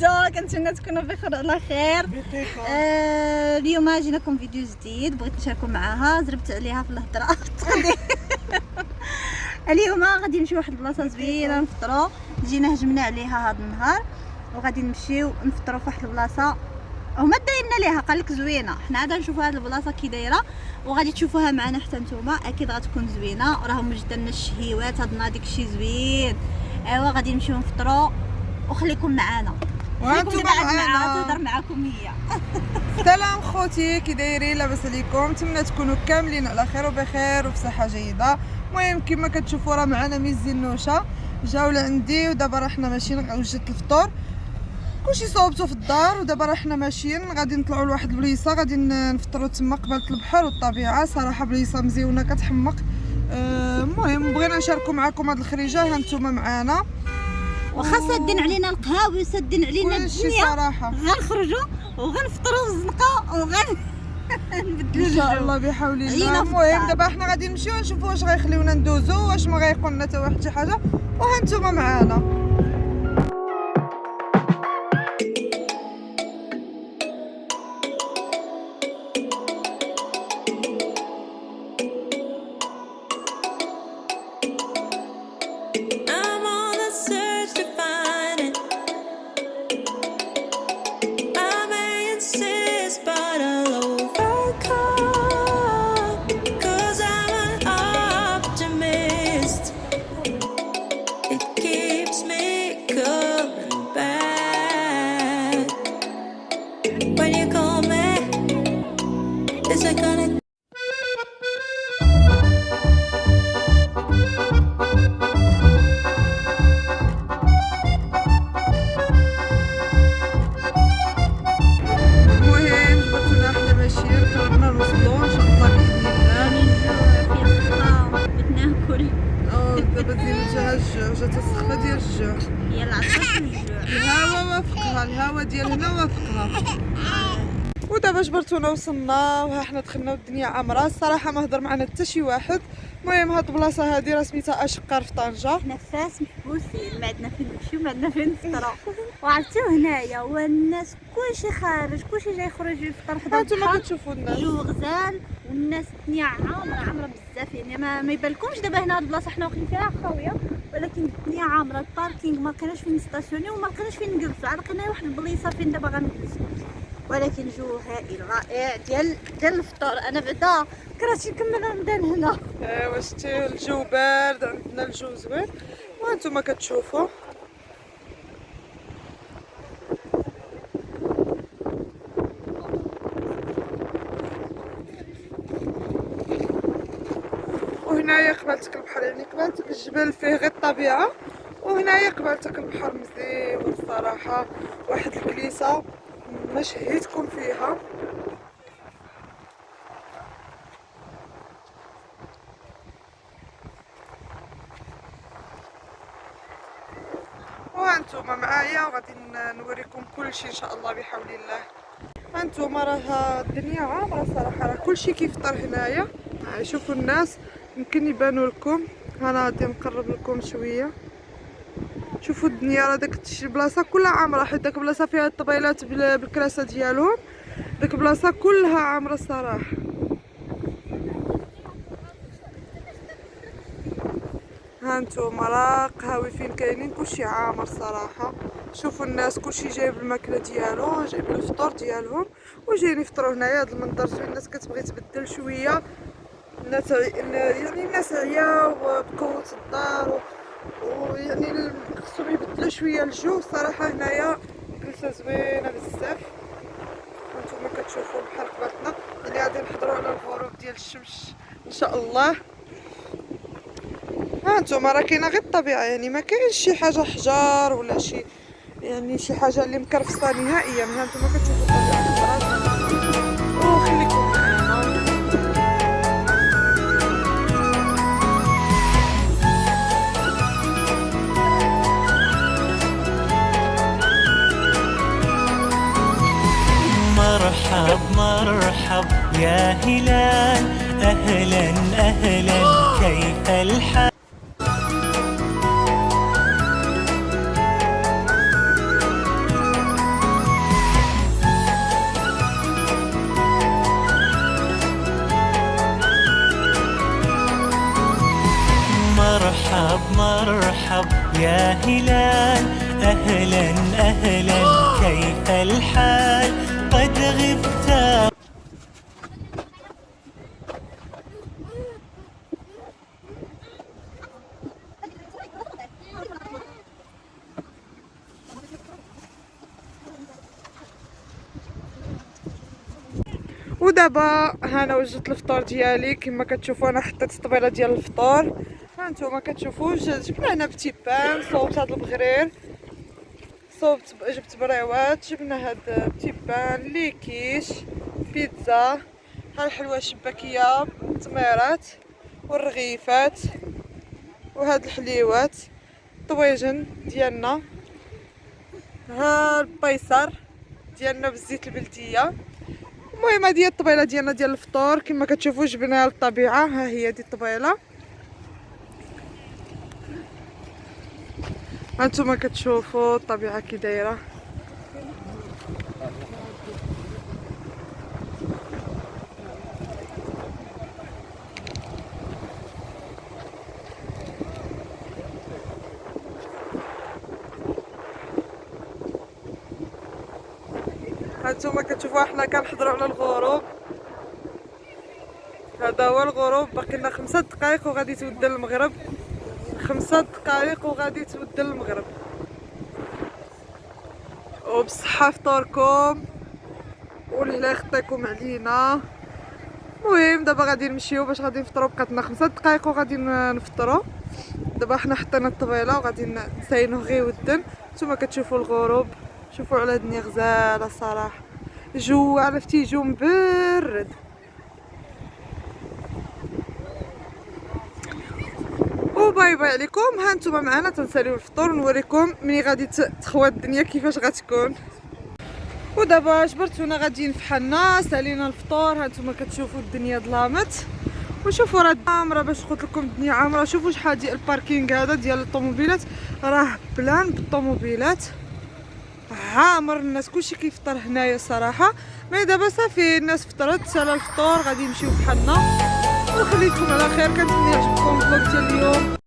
نتوما، كنتمنى تكونوا بخير على خير. اليوم جينا لكم فيديو جديد بغيت نشارككم معاها، زربت عليها في الهضره. اليوم غادي نمشيو واحد البلاصه زوينه نفطروا، جينا هجمنا عليها هذا النهار وغادي نمشيو نفطروا في واحد البلاصه هما دايرنا ليها، قال لك زوينه. حنا عاد نشوفوا هذه البلاصه كي دايره وغادي تشوفوها معنا حتى نتوما، اكيد غتكون زوينه. راهم وجد لنا الشهيوات، هاد النهار داكشي زوين. ايوا غادي نمشيو نفطروا وخليكم معنا وانتم معنا تهضر معكم هي. سلام خوتي، كي دايرين؟ لاباس عليكم؟ نتمنى تكونوا كاملين على خير وبخير وبصحه جيده. المهم كما كتشوفوا راه معنا ميزي النوشه جاو لعندي، ودابا راه حنا ماشيين. وجدت الفطور كلشي صوبته في الدار، ودابا راه حنا ماشيين غادي نطلعوا لواحد البليصه غادي نفطروا تما قبالة البحر والطبيعه. صراحه بليصه مزيونه كتحمق. المهم بغينا نشاركوا معكم هاد الخريجه، ها نتوما معانا. واخا سادين علينا القهاوي وسادين علينا الدنيا، صراحه غنخرجوا وغنفطروا في الزنقه نبدلوا ان شاء الله بحول الله. المهم دابا حنا غادي نمشيو نشوفوا واش غيخليونا ندوزو، واش ما غيقول لنا حتى واحد شي حاجه، وها نتوما معانا. الهوا ديال هنا وافقها. ودابا جبرتونا وصلنا وها حنا دخلنا والدنيا عامره. الصراحه ما هضر معنا حتى شي واحد. المهم هاد البلاصه هادي راه سميتها اشقار في طنجه. حنا فاس محبوسين، ما عندنا فين نمشيو، ما عندنا فين نفطروا. وعرفتوا هنايا والناس كلشي خارج، كلشي جاي يخرج يفطر حدا البحر. هانتوما كتشوفوا الناس جو غزال والناس الدنيا عامره بزاف. يعني ما يبانلكمش دابا هنا هاد البلاصه حنا واقفين فيها خاويه، ولكن الدنيا عامره. الباركينغ ما لقيناش فين نستاسيونيو وما لقيناش فين نجلسوا، عاد لقينا واحد البليصه فين دابا غنجلسوا. ولكن جو هائل رائع ديال الفطور. انا بعدا كرهتي نكمل رمضان هنا. ايوا شتي الجو بارد، عندنا الجو زوين وانتم كتشوفوا. وهنايا قبالتك البحر، يعني قبالتك الجبل فيه غير الطبيعه، وهنايا قبالتك البحر مزيون الصراحه. واحد الكليسه ما شهيتكم فيها. وهانتوما معايا وغادي نوريكم كلشي ان شاء الله بحول الله. هانتوما راه الدنيا عامره صراحه، راه كلشي كيفطر هنايا. شوفوا الناس يمكن يبانوا لكم، انا غادي نقرب لكم شويه. شوفوا الدنيا راه داك البلاصه كلها عامره، حيت داك البلاصه فيها الطبيلات بالكراسه ديالهم. داك البلاصه كلها عامره الصراحه. هانتوما راه قهاوي فين كاينين كلشي عامر صراحه. شوفوا الناس كلشي جايب الماكله ديالو، جايبين الفطور ديالهم وجايين يفطروا هنايا. هذا المنظر زوين، الناس كتبغي تبدل شويه. الناس يعني الناس عياو بقوه الدار ويعني خصهم يبدلوا شويه الجو. الصراحه هنايا جلسه زوينه بزاف. هانتوما كتشوفوا البحر قبالتنا، يعني غادي نحضروا على الغروب ديال الشمس ان شاء الله. هانتوما راه كاينه غير الطبيعه، يعني ما كاينش شي حاجه حجار ولا شي، يعني شي حاجه اللي مكرفصه نهائيا. هانتوما كتشوفوا الطبيعه الخضراء. وخليكم معانا. مرحب مرحب يا هلال، أهلا أهلا كيف الحال؟ مرحب مرحب يا هلال، أهلا أهلا كيف الحال، قد غبت. ودابا هانا وجدت الفطور ديالي كما كتشوفوا. انا حطيت الطبيله ديال الفطور، ها نتوما كتشوفوا. جبنا هنا بتي بان، صوبت هاد البغرير، صوبت جبت بريوات، جبنا هاد بتي بان، ليكيش، بيتزا، ها الحلوه الشباكيه، التميرات والرغيفات، وهاد الحليوات، الطويجن ديالنا، ها البيصر ديالنا بالزيت البلديه. المهم هذه هي الطبيله ديالنا ديال الفطور كما كتشوفوا. جبناها للطبيعه، ها هي دي الطبيله، هانتوما كتشوفوا الطبيعه كي دايره. هانتوما كتشوفوا حنا كنحضروا على الغروب. هذا هو الغروب، باقي لنا 5 دقائق وغادي تبدل المغرب. 5 دقائق وغادي تبدل المغرب. وبصحة فطوركم والهلا يخطيكم علينا. المهم دابا غادي نمشيو باش غادي نفطروا. بقات لنا 5 دقائق وغادي نفطروا. دابا حنا حطينا الطبيله وغادي نساينوه غير ودن. نتوما كتشوفوا الغروب، شوفوا على الدنيا غزاله الصراحه. جو عرفتي جو مبرد. وباي باي عليكم. ها نتوما معنا تنساليو الفطور ونوريكم ملي غادي تخوى الدنيا كيفاش غتكون. ودابا جبرتونا غاديين فحالنا، سالينا الفطور. ها نتوما كتشوفوا الدنيا ظلامت، وشوفوا راه عامره. باش قلت لكم الدنيا عامره. شوفوا شحال ديال الباركينغ هذا ديال الطوموبيلات، راه بلان بالطوموبيلات، عامر الناس، كلشي كيفطر هنايا صراحه. مي دابا صافي الناس فطرت، سالا الفطور، غادي نمشيو فحالنا. ونخليكم على خير. كنتمنى يعجبكم الفلوق ديال اليوم.